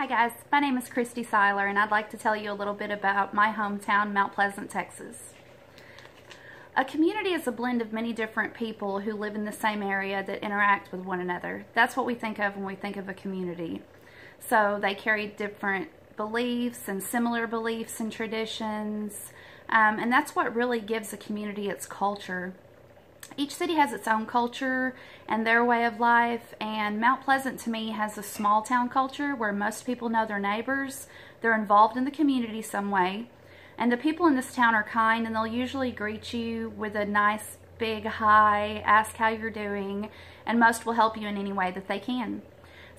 Hi guys, my name is Christy Seiler and I'd like to tell you a little bit about my hometown, Mount Pleasant, Texas. A community is a blend of many different people who live in the same area that interact with one another. That's what we think of when we think of a community. So they carry different beliefs and similar beliefs and traditions, and that's what really gives a community its culture. Each city has its own culture and their way of life, and Mount Pleasant to me has a small town culture where most people know their neighbors, they're involved in the community some way, and the people in this town are kind and they'll usually greet you with a nice big hi, ask how you're doing, and most will help you in any way that they can.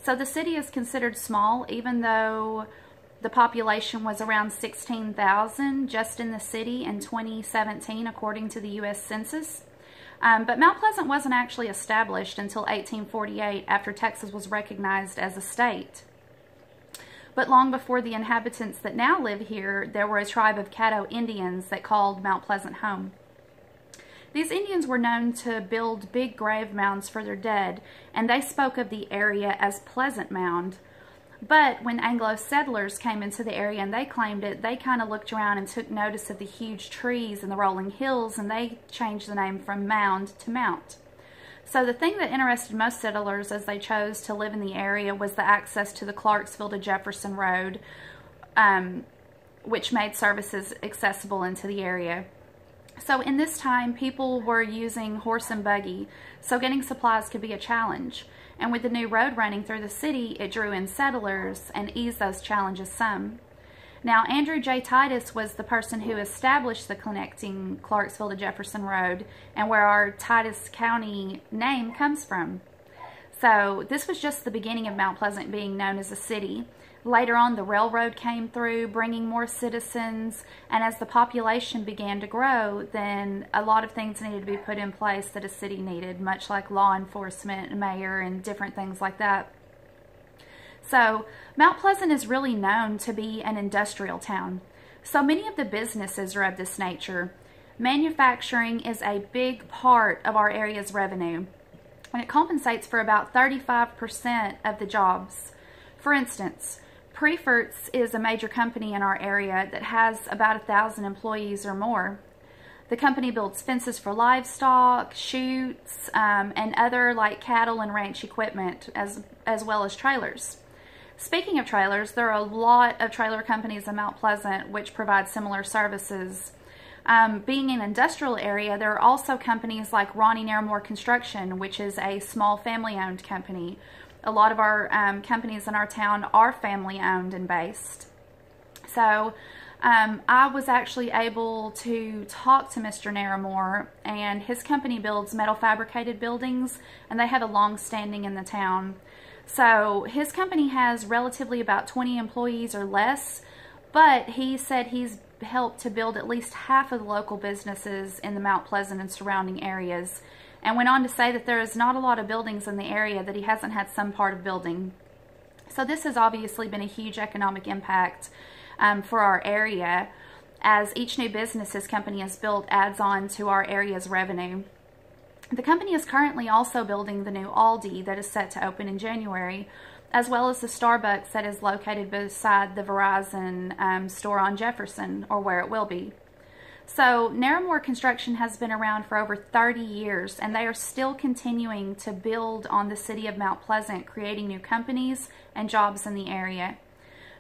So the city is considered small, even though the population was around 16,000 just in the city in 2017 according to the U.S. Census. But Mount Pleasant wasn't actually established until 1848 after Texas was recognized as a state. But long before the inhabitants that now live here, there were a tribe of Caddo Indians that called Mount Pleasant home. These Indians were known to build big grave mounds for their dead, and they spoke of the area as Pleasant Mound. But when Anglo settlers came into the area and they claimed it, they kind of looked around and took notice of the huge trees and the rolling hills, and they changed the name from mound to mount. So the thing that interested most settlers as they chose to live in the area was the access to the Clarksville to Jefferson Road, which made services accessible into the area. So in this time, people were using horse and buggy, so getting supplies could be a challenge. And with the new road running through the city, it drew in settlers and eased those challenges some. Now, Andrew J. Titus was the person who established the connecting Clarksville to Jefferson Road, and where our Titus County name comes from. So this was just the beginning of Mount Pleasant being known as a city. Later on, the railroad came through, bringing more citizens, and as the population began to grow, then a lot of things needed to be put in place that a city needed, much like law enforcement, mayor, and different things like that. So, Mount Pleasant is really known to be an industrial town. So many of the businesses are of this nature. Manufacturing is a big part of our area's revenue, and it compensates for about 35% of the jobs. For instance, Preferts is a major company in our area that has about 1,000 employees or more. The company builds fences for livestock, chutes, and other like cattle and ranch equipment, as well as trailers. Speaking of trailers, there are a lot of trailer companies in Mount Pleasant which provide similar services. Being an industrial area, there are also companies like Ronnie Naramore Construction, which is a small family-owned company. A lot of our companies in our town are family-owned and based. So I was actually able to talk to Mr. Naramore, and his company builds metal fabricated buildings, and they have a long standing in the town. So his company has relatively about 20 employees or less, but he said he's helped to build at least half of the local businesses in the Mount Pleasant and surrounding areas, and went on to say that there is not a lot of buildings in the area that he hasn't had some part of building. So this has obviously been a huge economic impact for our area, as each new business his company has built adds on to our area's revenue. The company is currently also building the new Aldi that is set to open in January, as well as the Starbucks that is located beside the Verizon store on Jefferson, or where it will be. So Naramore Construction has been around for over 30 years, and they are still continuing to build on the city of Mount Pleasant, creating new companies and jobs in the area.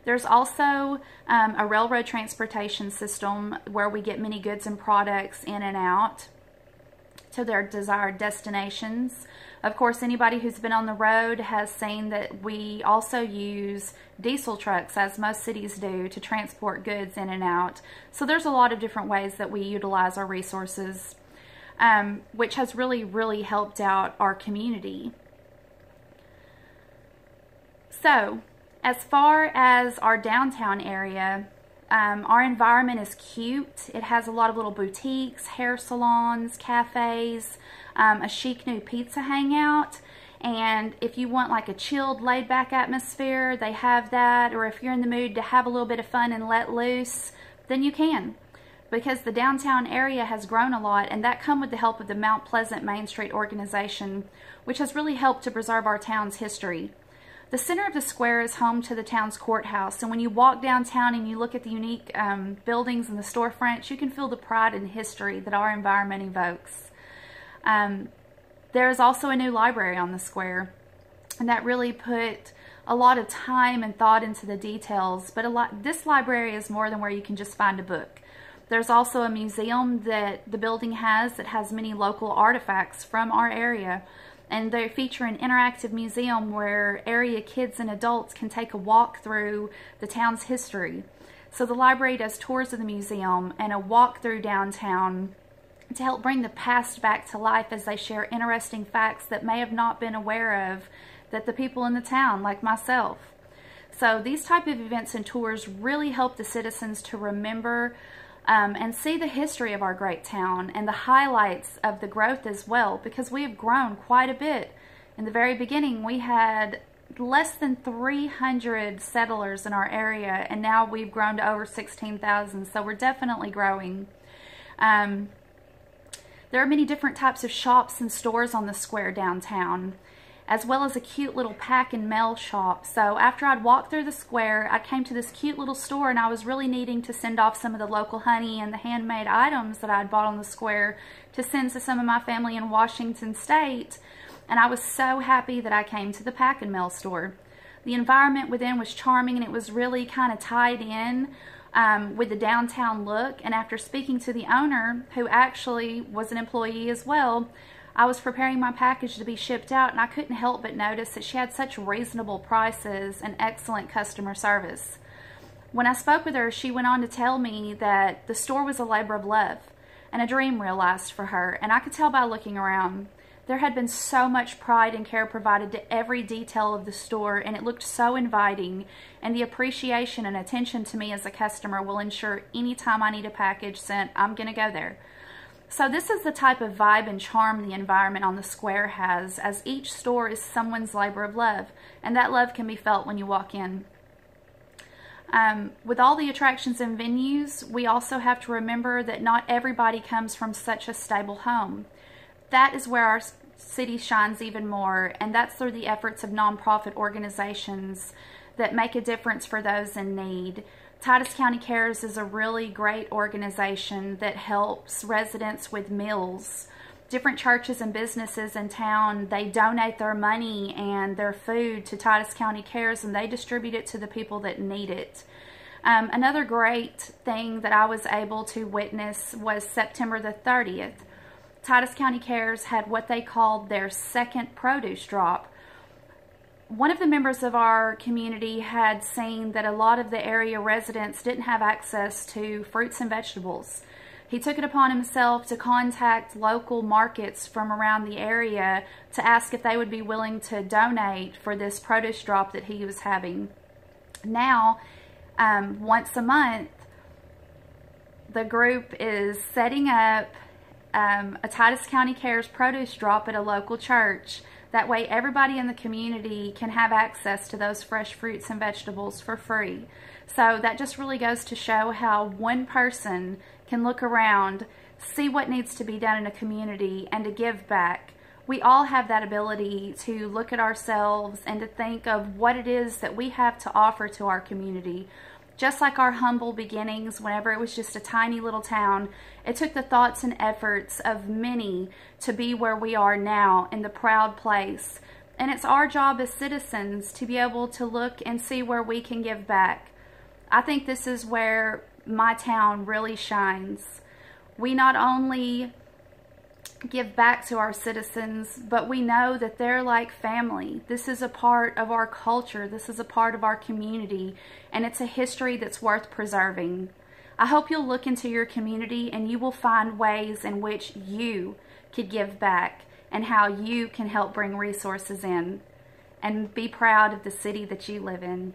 There's also a railroad transportation system where we get many goods and products in and out to their desired destinations. Of course, anybody who's been on the road has seen that we also use diesel trucks, as most cities do, to transport goods in and out. So there's a lot of different ways that we utilize our resources, which has really helped out our community. So, as far as our downtown area, our environment is cute. It has a lot of little boutiques, hair salons, cafes, a chic new pizza hangout, and if you want like a chilled, laid-back atmosphere, they have that, or if you're in the mood to have a little bit of fun and let loose, then you can, because the downtown area has grown a lot, and that come with the help of the Mount Pleasant Main Street organization, which has really helped to preserve our town's history. The center of the square is home to the town's courthouse, and when you walk downtown and you look at the unique buildings and the storefronts, you can feel the pride and history that our environment evokes. There is also a new library on the square, and that really put a lot of time and thought into the details, but this library is more than where you can just find a book. There's also a museum that the building has that has many local artifacts from our area. And they feature an interactive museum where area kids and adults can take a walk through the town's history. So the library does tours of the museum and a walk through downtown to help bring the past back to life as they share interesting facts that may have not been aware of that the people in the town, like myself. So these type of events and tours really help the citizens to remember and see the history of our great town and the highlights of the growth as well, because we have grown quite a bit. In the very beginning, we had less than 300 settlers in our area, and now we've grown to over 16,000, so we're definitely growing. There are many different types of shops and stores on the square downtown, as well as a cute little pack and mail shop. So after I'd walked through the square, I came to this cute little store, and I was really needing to send off some of the local honey and the handmade items that I'd bought on the square to send to some of my family in Washington State. And I was so happy that I came to the pack and mail store. The environment within was charming, and it was really kind of tied in with the downtown look. And after speaking to the owner, who actually was an employee as well, I was preparing my package to be shipped out, and I couldn't help but notice that she had such reasonable prices and excellent customer service. When I spoke with her, she went on to tell me that the store was a labor of love and a dream realized for her, and I could tell by looking around. There had been so much pride and care provided to every detail of the store, and it looked so inviting, and the appreciation and attention to me as a customer will ensure anytime I need a package sent, I'm going to go there. So this is the type of vibe and charm the environment on the square has, as each store is someone's labor of love, and that love can be felt when you walk in. With all the attractions and venues, we also have to remember that not everybody comes from such a stable home. That is where our city shines even more, and that's through the efforts of nonprofit organizations that make a difference for those in need. Titus County Cares is a really great organization that helps residents with meals. Different churches and businesses in town, they donate their money and their food to Titus County Cares, and they distribute it to the people that need it. Another great thing that I was able to witness was September the 30th. Titus County Cares had what they called their second produce drop. One of the members of our community had seen that a lot of the area residents didn't have access to fruits and vegetables. He took it upon himself to contact local markets from around the area to ask if they would be willing to donate for this produce drop that he was having. Now, once a month, the group is setting up a Titus County Cares produce drop at a local church. That way everybody in the community can have access to those fresh fruits and vegetables for free. So that just really goes to show how one person can look around, see what needs to be done in a community, and to give back. We all have that ability to look at ourselves and to think of what it is that we have to offer to our community. Just like our humble beginnings, whenever it was just a tiny little town, it took the thoughts and efforts of many to be where we are now in the proud place. And it's our job as citizens to be able to look and see where we can give back. I think this is where my town really shines. We not only give back to our citizens, but we know that they're like family. This is a part of our culture. This is a part of our community, and it's a history that's worth preserving. I hope you'll look into your community and you will find ways in which you could give back and how you can help bring resources in, and be proud of the city that you live in.